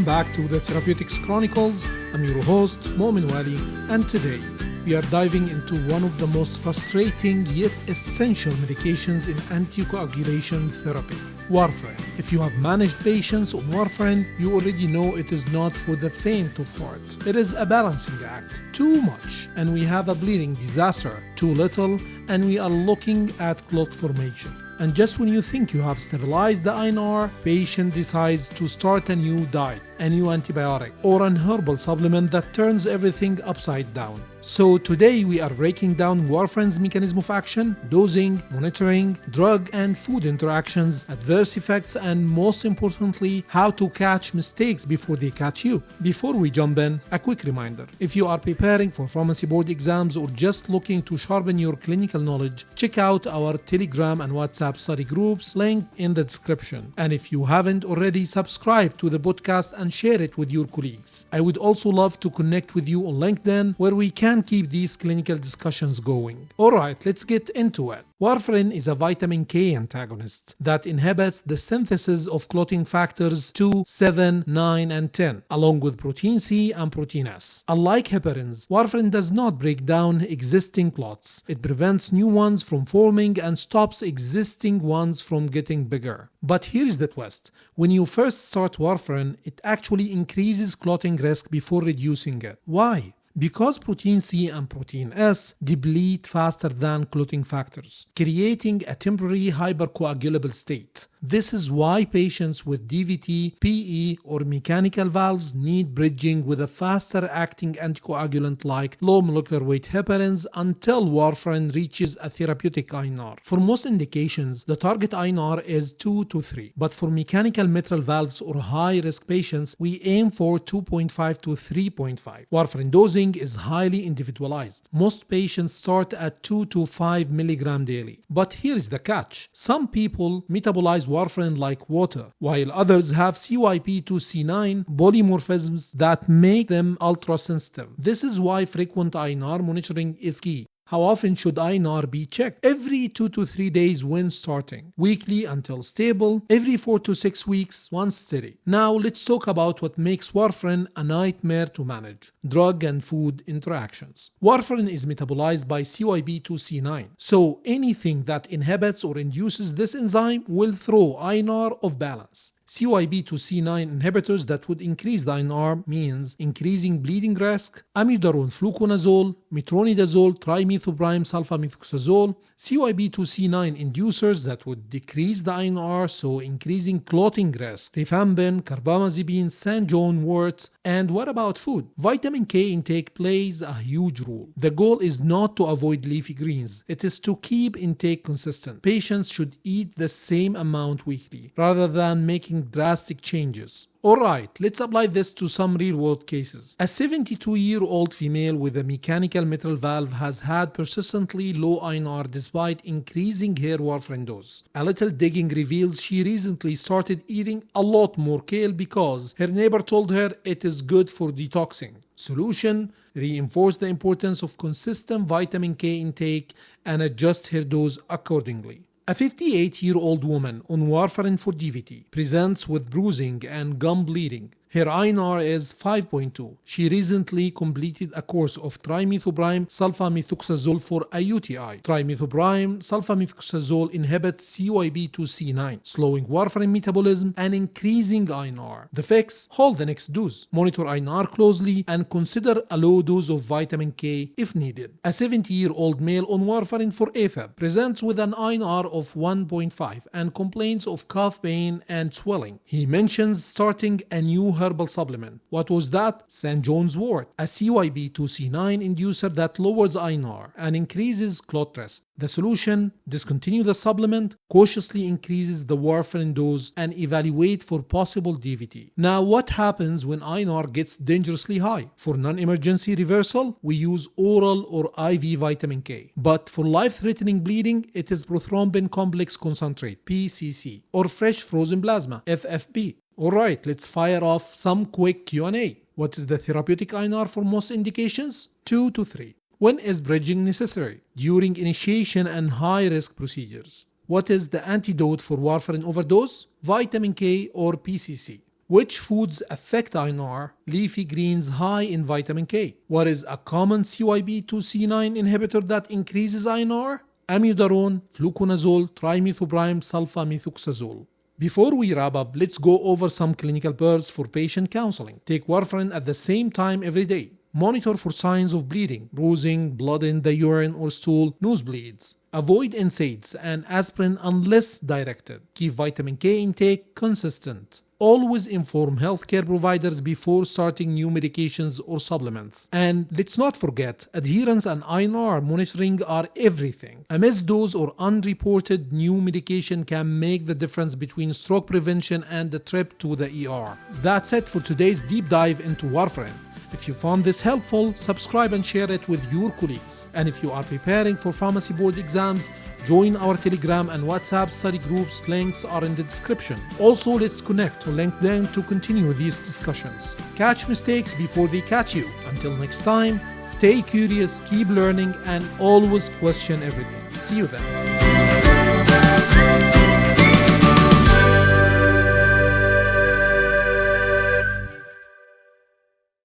Welcome back to the Therapeutics Chronicles. I'm your host, Momin Wali, and today we are diving into one of the most frustrating yet essential medications in anticoagulation therapy, Warfarin. If you have managed patients on Warfarin, you already know it is not for the faint of heart. It is a balancing act. Too much, and we have a bleeding disaster. Too little, and we are looking at clot formation. And just when you think you have stabilized the INR, patient decides to start a new diet, a new antibiotic, or an herbal supplement that turns everything upside down. So today we are breaking down Warfarin's mechanism of action, dosing, monitoring, drug and food interactions, adverse effects, and most importantly, how to catch mistakes before they catch you. Before we jump in, a quick reminder. If you are preparing for pharmacy board exams or just looking to sharpen your clinical knowledge, check out our Telegram and WhatsApp study groups linked in the description. And if you haven't already, subscribe to the podcast and share it with your colleagues. I would also love to connect with you on LinkedIn, where we can keep these clinical discussions going. Alright, let's get into it. Warfarin is a vitamin K antagonist that inhibits the synthesis of clotting factors 2, 7, 9, and 10, along with protein C and protein S. Unlike heparins, Warfarin does not break down existing clots. It prevents new ones from forming and stops existing ones from getting bigger. But here is the twist. When you first start Warfarin, it actually increases clotting risk before reducing it. Why? Because protein C and protein S deplete faster than clotting factors, creating a temporary hypercoagulable state. This is why patients with DVT, PE, or mechanical valves need bridging with a faster acting anticoagulant like low molecular weight heparins until Warfarin reaches a therapeutic INR. For most indications, the target INR is 2 to 3, but for mechanical mitral valves or high-risk patients, we aim for 2.5 to 3.5. Warfarin dosing is highly individualized. Most patients start at 2 to 5 mg daily. But here is the catch. Some people metabolize Warfarin like water, while others have CYP2C9 polymorphisms that make them ultra-sensitive. This is why frequent INR monitoring is key. How often should INR be checked? Every 2 to 3 days when starting, weekly until stable, every 4 to 6 weeks once steady. Now let's talk about what makes Warfarin a nightmare to manage: drug and food interactions. Warfarin is metabolized by CYP2C9, so anything that inhibits or induces this enzyme will throw INR off balance. CYP2C9 inhibitors that would increase the INR means increasing bleeding risk, amiodarone fluconazole, metronidazole, trimethoprim sulfamethoxazole, CYP2C9 inducers that would decrease the INR, so increasing clotting risk, rifampin, carbamazepine, St. John wort. And what about food? Vitamin K intake plays a huge role. The goal is not to avoid leafy greens, it is to keep intake consistent. Patients should eat the same amount weekly, rather than making drastic changes. Alright, let's apply this to some real-world cases. A 72-year-old female with a mechanical mitral valve has had persistently low INR despite increasing her Warfarin dose. A little digging reveals she recently started eating a lot more kale because her neighbor told her it is good for detoxing. Solution: reinforce the importance of consistent vitamin K intake and adjust her dose accordingly. A 58-year-old woman on Warfarin for DVT presents with bruising and gum bleeding. Her INR is 5.2. She recently completed a course of trimethoprim sulfamethoxazole for a UTI. Trimethoprim sulfamethoxazole inhibits CYP2C9, slowing Warfarin metabolism and increasing INR. The fix: hold the next dose, monitor INR closely, and consider a low dose of vitamin K if needed. A 70-year-old male on Warfarin for AFib presents with an INR of 1.5 and complains of cough pain and swelling. He mentions starting a new herbal supplement. What was that? St. John's wort, a CYP2C9 inducer that lowers INR and increases clot risk. The solution: discontinue the supplement, cautiously increases the Warfarin dose, and evaluate for possible DVT. Now, what happens when INR gets dangerously high? For non-emergency reversal, we use oral or IV vitamin K. But for life-threatening bleeding, it is prothrombin complex concentrate, PCC, or fresh frozen plasma, FFP. Alright, let's fire off some quick Q&A. What is the therapeutic INR for most indications? 2 to 3. When is bridging necessary? During initiation and high-risk procedures. What is the antidote for warfarin overdose? Vitamin K or PCC. Which foods affect INR? Leafy greens high in vitamin K. What is a common CYP2C9 inhibitor that increases INR? Amiodarone, fluconazole, trimethoprim, sulfamethoxazole. Before we wrap up, let's go over some clinical bursts for patient counseling. Take warfarin at the same time every day. Monitor for signs of bleeding, bruising, blood in the urine or stool, nosebleeds. Avoid NSAIDs and aspirin unless directed. Keep vitamin K intake consistent. Always inform healthcare providers before starting new medications or supplements. And let's not forget, adherence and INR monitoring are everything. A missed dose or unreported new medication can make the difference between stroke prevention and the trip to the ER. That's it for today's deep dive into warfarin. If you found this helpful, subscribe and share it with your colleagues. And if you are preparing for pharmacy board exams, join our Telegram and WhatsApp study groups. Links are in the description. Also, let's connect to LinkedIn to continue these discussions. Catch mistakes before they catch you. Until next time, stay curious, keep learning, and always question everything. See you then.